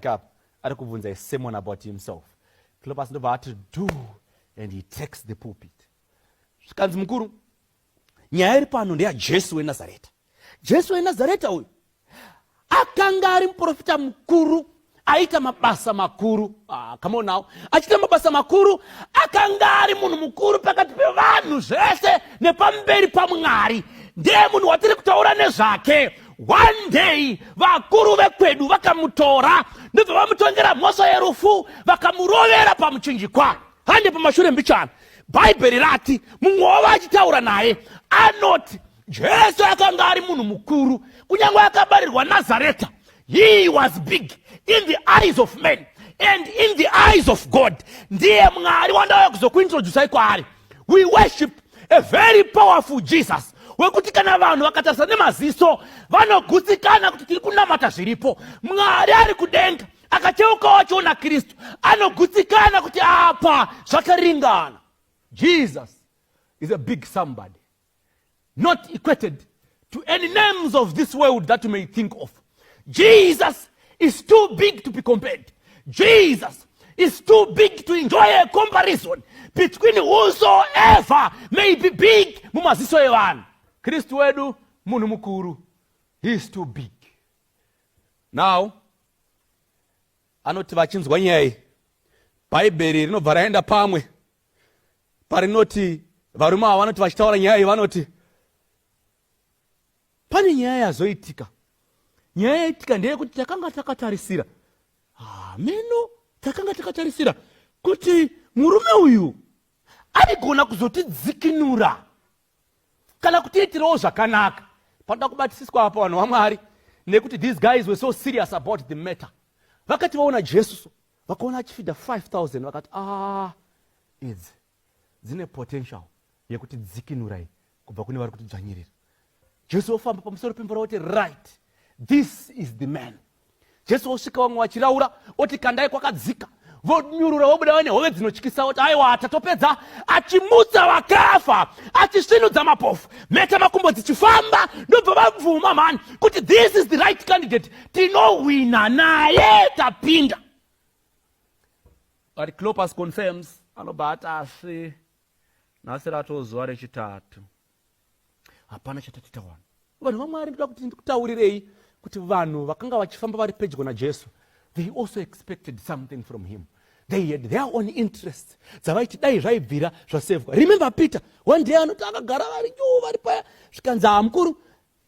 pake up ari kubvunza a sermon about himself. Cleopas ndobva ati do, and he takes the pulpit. Zvikanzi mukuru, nyaya iri pano ndeyaJesu weNazareta. Jesu weNazareta uyu akanga ari muprofita mukuru, aita mabasa makuru. Come on now. Achita mabasa makuru, akanga ari munhu mukuru pakati pevanhu zvese nepamberi paMwari. Ndiye munhu watiri kutaura nezvake. One day vakuru vekwedu vakamutora ndobva vamutongera mhosva yerufu vakamurovera pamuchinjikwa. Hande pamashure mbichana bhaibheri rati mumwe wavo achitaura naye anoti Jesu akanga ari munhu mukuru, kunyange akabarirwa Nazareta. He was big in the eyes of men and in the eyes of God. Ndiye Mwari wandauya kuzokuintroducei kwaari. We worship a very powerful Jesus. Wekuti kana vanhu vakatarisa nemaziso vanogutsikana kuti tiri kunamata zviripo. Mwari ari kudenga akacheuka wachiona Kristu anogutsikana kuti apa zvakaringana. Jesus is a big somebody, not equated to any names of this world that you may think of. Jesus is too big to be compared. Jesus is too big to enjoy a comparison between whosoever may be big mumaziso evanhu. Kristu wedu munhu mukuru. He is too big. Now, anoti vachinzwa nyaya bhaibheri rinobva raenda pamwe parinoti varume ava vanoti vachitaura nyaya iyi vanoti pane nyaya yazoitika. Nyaya yaitika ndeyekuti takanga takatarisira. Meno takanga takatarisira kuti murume uyu anigona kuzotidzikinura kana kutiitirawo zvakanaka. Panoda kubatisiswa apa vanhu vaMwari nekuti these guys were so serious about the matter. Vakati vaona Jesu vakaona achifidha 5,000 vakati idzi dzine potential yekuti dzikinurai kubva kune vari kutidzvanyirira. Jesu ofamba pamusoro pemvura oti right, this is the man. Jesu osvika vamwe vachiraura oti kandai kwakadzika, vonyurura vobuda vane hove dzinotyisa oti aiwa tatopedza, achimutsa vakafa, achisvinudza mapofu, mhete makumbo dzichifamba. Ndobva vabvuma mani kuti this is the right candidate, tinowina naye tapinda. But Cleopas confirms, anobva ati asi nhasi rato zuva rechitatu hapana chatatitawana. Vanhu vaMwari ndoda kuti ndikutaurirei kuti vanhu vakanga vachifamba vari pedyo naJesu, they also expected something from him. They had their own interests dzavaiti dai zvaibvira zvasevwa. Remember Peter, one day anoti akagara vari juu vari paya zvikanzi mukuru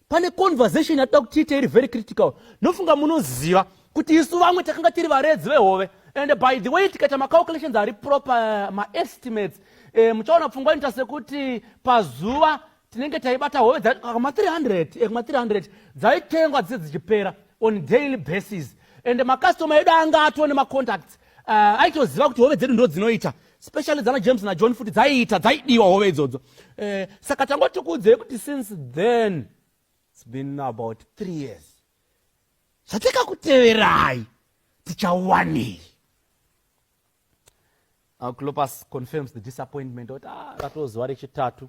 pane conversation yatoda kuti tiite iri very critical. Nofunga munoziva kuti isu vamwe takanga tiri varedzi vehove, and by the way tikaita macalculations ari proper, ma-estimates, muchaona pfungwa inoita sekuti pazuva tinenge taibata hove ma-300 dzaitengwa dzise dzichipera on daily basis, and makastoma edu anga atone macontacts aitoziva kuti hove dzedu ndo dzinoita, especially dzana James na John futi dzaidiwa hove idzodzo. Saka tangoti kudzei kuti since then it's been about 3 years zvatikakuteverai tichawanei. Cleopas confirms the disappointment oti ratozuva rechitatu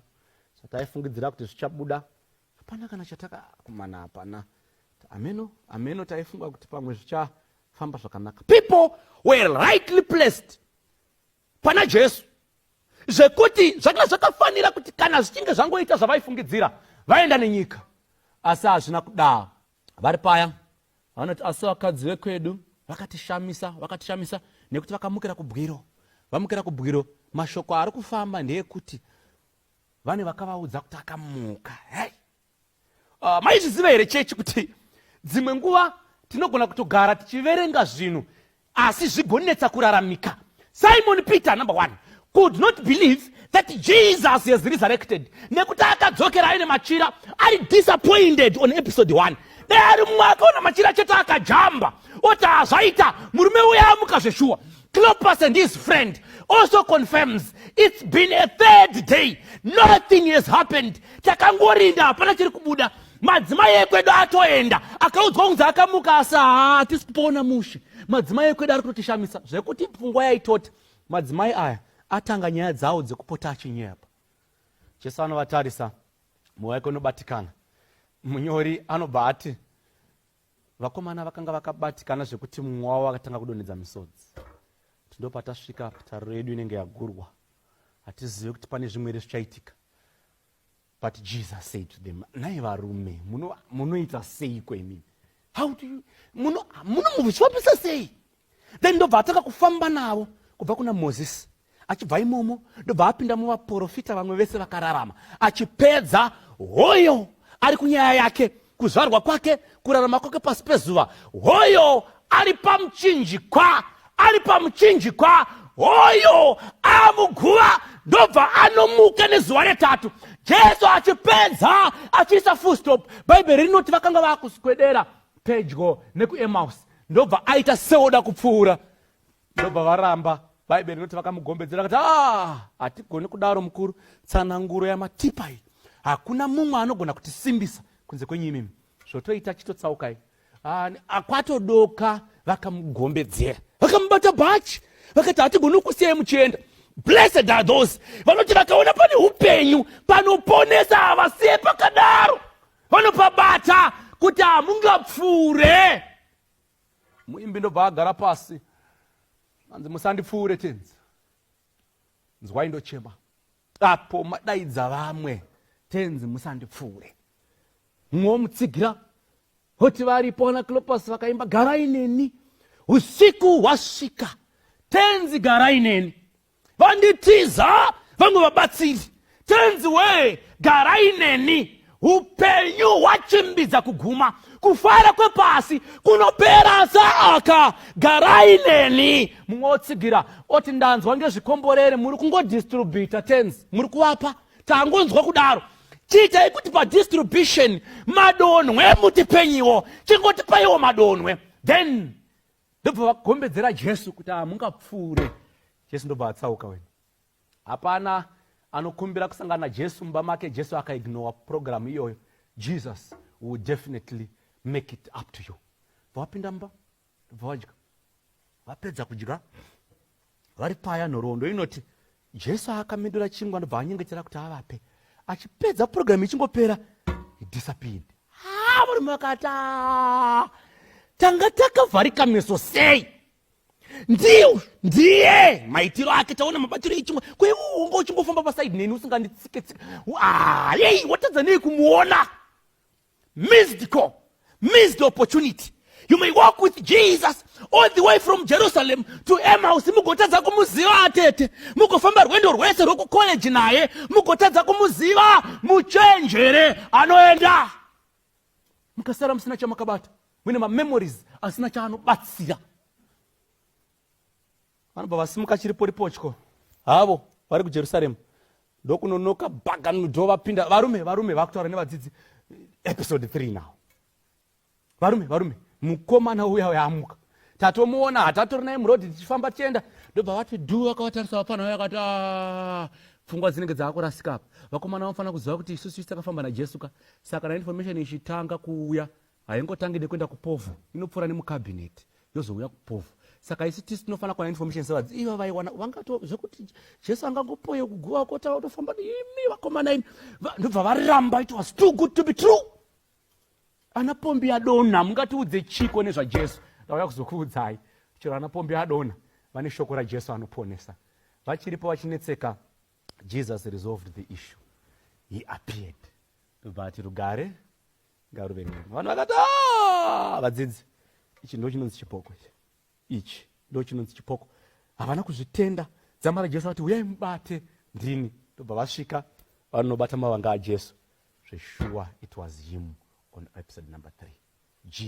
taifungidzira kuti zvichabuda, hapana kana chatakakumana, hapana. Ameno taifunga kuti pamwe zvichafamba zvakanaka. People were rightly placed pana Jesu zvekuti zvakanga zvakafanira kuti kana zvichinge zvangoita zvavaifungidzira vaenda nenyika, asi hazvina kudaro. Vari paya vanoti asi vakadzi vekwedu vakatishamisa nekuti vakamukira kubwiro. Vamukira kubwiro, mashoko ari kufamba ndeyekuti vane vakavaudza kuti akamuka. Maizviziva here chechi kuti dzimwe nguva tinogona kutogara tichiverenga zvinhu asi zvigonetsa kuraramika. Simon Peter, number 1, could not believe that Jesus has resurrected. Nekuti akadzokera aine machira ari disappointed on episode 1. Dai ari mumwe akaona machira chete akajamba oti zvaita murume uya amuka zveshuwa. Cleopas and his friend also confirms it's been a 3rd day. Nothing has happened. Takangorinda hapana chiri kubuda. Madzimai ekwedu atoenda akaudzwa kunzi akamuka asi hatisi kupona mushe. Madzimai ekwedu ari kutishamisa zvekuti pfungwa yaitoti madzimai aya atanga nyaya dzawo dzekupota achinyepa. Jesu anovatarisa, mwoyo wake unobatikana. Munyori anobva ati vakomana vakanga vakabatikana zvekuti mumwe wavo akatanga kudonhedza misodzi. Ndopatasvika tariro yedu inenge yagurwa. Hatizivi kuti pane zvimwe zvichaitika. But Jesus said to them, nai varume, munoita sei kwenini? How do you, munomuvishwapisa sei? Then ndobva ataka kufamba navo kubva kuna Moses. Achibva imomo ndobva apinda muvaprofita vamwe vese vakararama. Achipedza hoyo ari kunyaya yake, kuzvarwa kwake, kurarama kwake pasi pezuva. Hoyo ari pamuchinjikwa, hoyo amuguva ndobva anomuka nezuva retatu. Jesu achipedza achiisa full stop. Bhaibheri rinoti vakanga vakuswedera pedyo nekuEmaus. Ndobva aita seoda kupfuura. Ndobva varamba. Bhaibheri rinoti vakamugombedzera kuti hatigoni kudaro mukuru, tsananguro yamatipa iyi hakuna mumwe anogona kutisimbisa kunze kwenyimimi. Zvotoita chitotsaukai. Akwatodoka vakamugombedzera. Vakamubata bhachi. Vakati hatigoni kusiyai muchienda. Blessed are those vanoti vakaona pane upenyu panoponesa havasiye pakadaro. Vanopabata kuti hamungapfuure. Muimbi ndobva agara pasi. Anzi musandipfuure tenzi. Nzwai ndochema. Apo madaidza vamwe. Tenzi musandipfuure. Mumwe mutsigira. Hoti varipo na Cleopas vakaimba garai neni. Usiku wasvika. Tenzi garai neni. Vanditiza vamwe vabatsiri. Tenzi we garai neni. Upenyu wachimbidza kuguma. Kufara kwepasi kunopera saaka. Garai neni. Mumwe otsigira oti ndanzwa ngezvikomborere muri kungodistribhuta tenzi. Muri kuvapa tangonzwa kudaro. Chiitai kuti padistribution madonhwe mutipenyiwo. Chingotipaiwo madonhwe. Then ndobva vagombedzera Jesu kuti hamungapfuure. Jesu ndobva atsauka wena. Hapana anokumbira kusangana na Jesu mumba make, Jesu akaignore program iyoyo. Jesus will definitely make it up to you. Vapinda mumba, vadya. Vapedza kudya. Vari paya nhoroondo inoti Jesu akamedura chingwa ndobva anyengetera kuti avape. Achipedza program ichingopera, he disappeared. Varume vakati tanga takavharika meso sei. Ndiye maitiro ake taona mabatiro echingwa. Kweungo uchingofamba pasaidi neni usinganditsike. Hey, watadza nei kumuona? Missed call. Missed opportunity. You may walk with Jesus all the way from Jerusalem to Emmaus. Mugotadza kumuziva atete. Mugofamba rwendo rwese rwokucollege naye. Mugotadza kumuziva muchenjere anoenda. Mukasara musina chamakabata. Mune memories asina chaanobatsira. Vanobva vasimuka chiripo-ripotyo. Havo vari kuJerusarema. Ndokunonoka bhaganudho vapinda. Varume vakutaura nevadzidzi. Episode 3 now. Varume. Mukomana uya yamuka. Tatomuona hatatori naye murodhi tichifamba tichienda. Ndobva vati vakavatarisa vapana vaya vakati pfungwa dzinenge dzakurasika apa. Vakomana vanofanira kuziva kuti isusu takafamba naJesu ka. Saka na information ichitanga kuuya haingotangide kuenda kupovhu. Inopfuura nemukabineti yozouya kupovhu. Saka isi tisi tinofanira kuwana information sevadzi. Iva vaiwana vangato zvekuti Jesu angangopoye kuguva kota utofamba imi vakomana imi. Ndobva varamba, it was too good to be true. Ana pombi adona mungatiudze chiko nezvaJesu. Ndauya kuzokuudzai. Chero ana pombi adona vane shoko raJesu anoponesa. Vachiripo vachinetseka, Jesus resolved the issue. He appeared. Ndobva ati rugare ngaruve nemi. Vanhu vakati vadzidzi, ichi ndo chinonzi chipoko ichi. Ichi ndo chinonzi chipoko. Havana kuzvitenda. Dzamara Jesu ati uyai mubate ndini. Ndobva vasvika vanobata mavanga aJesu. Sure, it was him on episode number 3. Jesus.